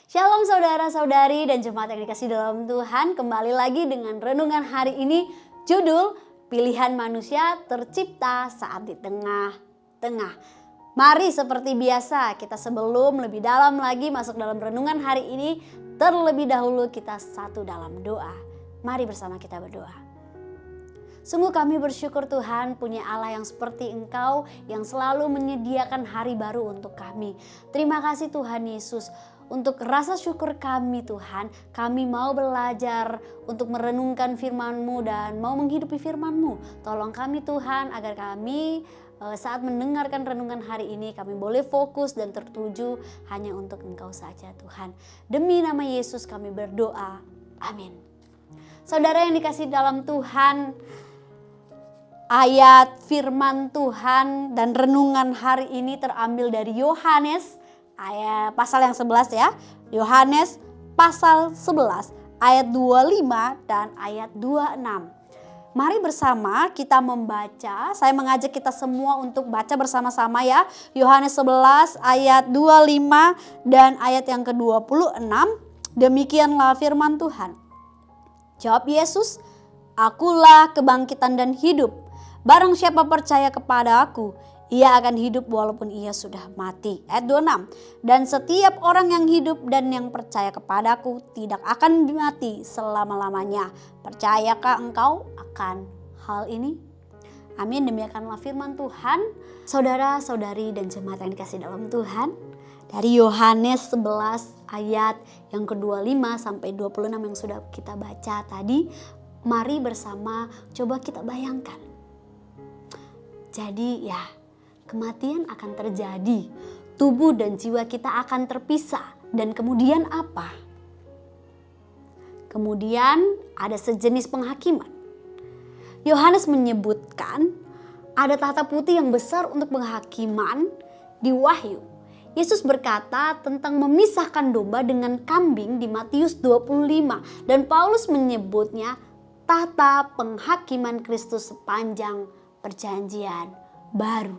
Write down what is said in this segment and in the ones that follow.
Shalom saudara-saudari dan jemaat yang dikasih dalam Tuhan. Kembali lagi dengan renungan hari ini, judul Pilihan Manusia Tercipta Saat di Tengah-tengah. Mari seperti biasa kita sebelum lebih dalam lagi masuk dalam renungan hari ini, terlebih dahulu kita satu dalam doa. Mari bersama kita berdoa. Sungguh kami bersyukur Tuhan punya Allah yang seperti Engkau yang selalu menyediakan hari baru untuk kami. Terima kasih Tuhan Yesus. Untuk rasa syukur kami Tuhan, kami mau belajar untuk merenungkan firman-Mu dan mau menghidupi firman-Mu. Tolong kami Tuhan agar kami saat mendengarkan renungan hari ini kami boleh fokus dan tertuju hanya untuk Engkau saja Tuhan. Demi nama Yesus kami berdoa. Amin. Saudara yang dikasih dalam Tuhan, ayat firman Tuhan dan renungan hari ini terambil dari Yohanes ayat pasal yang 11 ya. Yohanes pasal 11 ayat 25 dan ayat 26. Mari bersama kita membaca. Saya mengajak kita semua untuk baca bersama-sama ya. Yohanes 11 ayat 25 dan ayat yang ke-26. Demikianlah firman Tuhan. Jawab Yesus, "Akulah kebangkitan dan hidup. Barang siapa percaya kepada aku, ia akan hidup walaupun ia sudah mati." Ayat 26. Dan setiap orang yang hidup dan yang percaya kepadaku tidak akan mati selama-lamanya. Percayakah engkau akan hal ini? Amin. Demikianlah firman Tuhan. Saudara-saudari dan jemaat yang dikasih dalam Tuhan, dari Yohanes 11 ayat yang ke-25 sampai 26 yang sudah kita baca tadi, mari bersama coba kita bayangkan. Jadi ya, kematian akan terjadi, tubuh dan jiwa kita akan terpisah, dan kemudian apa? Kemudian ada sejenis penghakiman. Yohanes menyebutkan ada tahta putih yang besar untuk penghakiman di Wahyu. Yesus berkata tentang memisahkan domba dengan kambing di Matius 25 dan Paulus menyebutnya tahta penghakiman Kristus sepanjang perjanjian baru.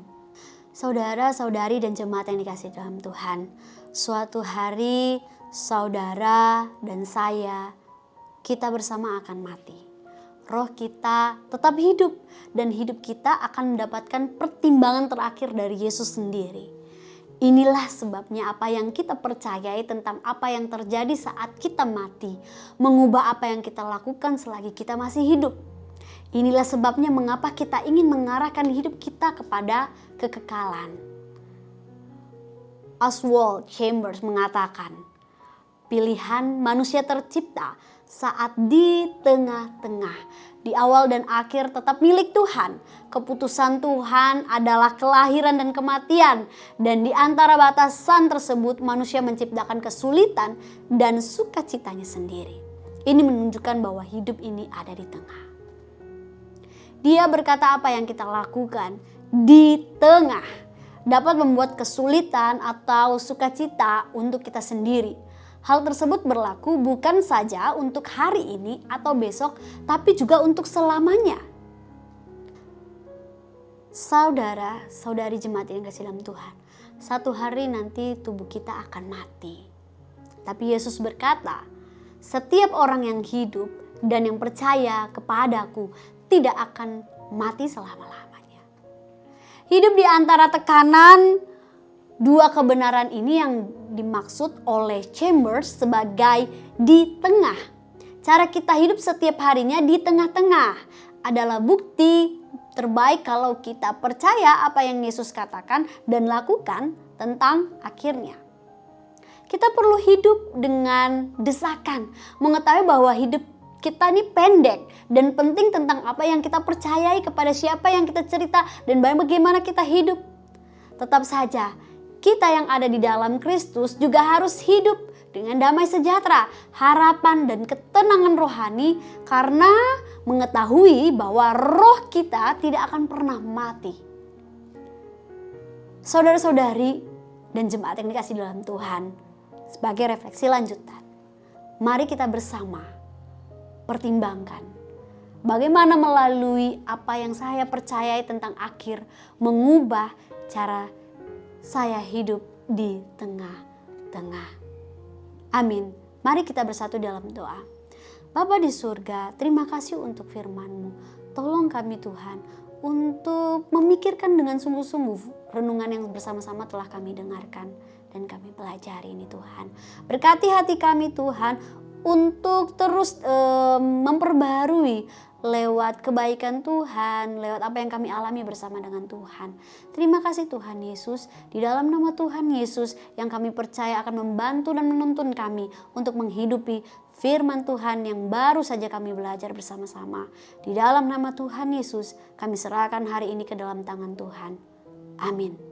Saudara-saudari dan jemaat yang dikasih dalam Tuhan, suatu hari saudara dan saya, kita bersama akan mati. Roh kita tetap hidup dan hidup kita akan mendapatkan pertimbangan terakhir dari Yesus sendiri. Inilah sebabnya apa yang kita percayai tentang apa yang terjadi saat kita mati, mengubah apa yang kita lakukan selagi kita masih hidup. Inilah sebabnya mengapa kita ingin mengarahkan hidup kita kepada kekekalan. Oswald Chambers mengatakan, pilihan manusia tercipta saat di tengah-tengah, di awal dan akhir tetap milik Tuhan. Keputusan Tuhan adalah kelahiran dan kematian, dan di antara batasan tersebut manusia menciptakan kesulitan dan sukacitanya sendiri. Ini menunjukkan bahwa hidup ini ada di tengah. Dia berkata apa yang kita lakukan di tengah dapat membuat kesulitan atau sukacita untuk kita sendiri. Hal tersebut berlaku bukan saja untuk hari ini atau besok, tapi juga untuk selamanya. Saudara, saudari jemaat yang kasih dalam Tuhan, satu hari nanti tubuh kita akan mati. Tapi Yesus berkata, setiap orang yang hidup dan yang percaya kepadaku tidak akan mati selama-lamanya. Hidup di antara tekanan dua kebenaran ini yang dimaksud oleh Chambers sebagai di tengah. Cara kita hidup setiap harinya di tengah-tengah adalah bukti terbaik kalau kita percaya apa yang Yesus katakan dan lakukan tentang akhirnya. Kita perlu hidup dengan desakan, mengetahui bahwa hidup kita ini pendek dan penting tentang apa yang kita percayai, kepada siapa yang kita cerita, dan bagaimana kita hidup. Tetap saja, kita yang ada di dalam Kristus juga harus hidup dengan damai sejahtera, harapan dan ketenangan rohani karena mengetahui bahwa roh kita tidak akan pernah mati. Saudara-saudari dan jemaat yang dikasih dalam Tuhan, sebagai refleksi lanjutan, mari kita bersama pertimbangkan bagaimana melalui apa yang saya percayai tentang akhir mengubah cara saya hidup di tengah-tengah. Amin. Mari kita bersatu dalam doa. Bapa di surga, terima kasih untuk firman-Mu. Tolong kami Tuhan untuk memikirkan dengan sungguh-sungguh renungan yang bersama-sama telah kami dengarkan dan kami pelajari ini Tuhan. Berkati hati kami Tuhan untuk terus memperbarui lewat kebaikan Tuhan, lewat apa yang kami alami bersama dengan Tuhan. Terima kasih Tuhan Yesus, di dalam nama Tuhan Yesus yang kami percaya akan membantu dan menuntun kami untuk menghidupi firman Tuhan yang baru saja kami belajar bersama-sama. Di dalam nama Tuhan Yesus, kami serahkan hari ini ke dalam tangan Tuhan. Amin.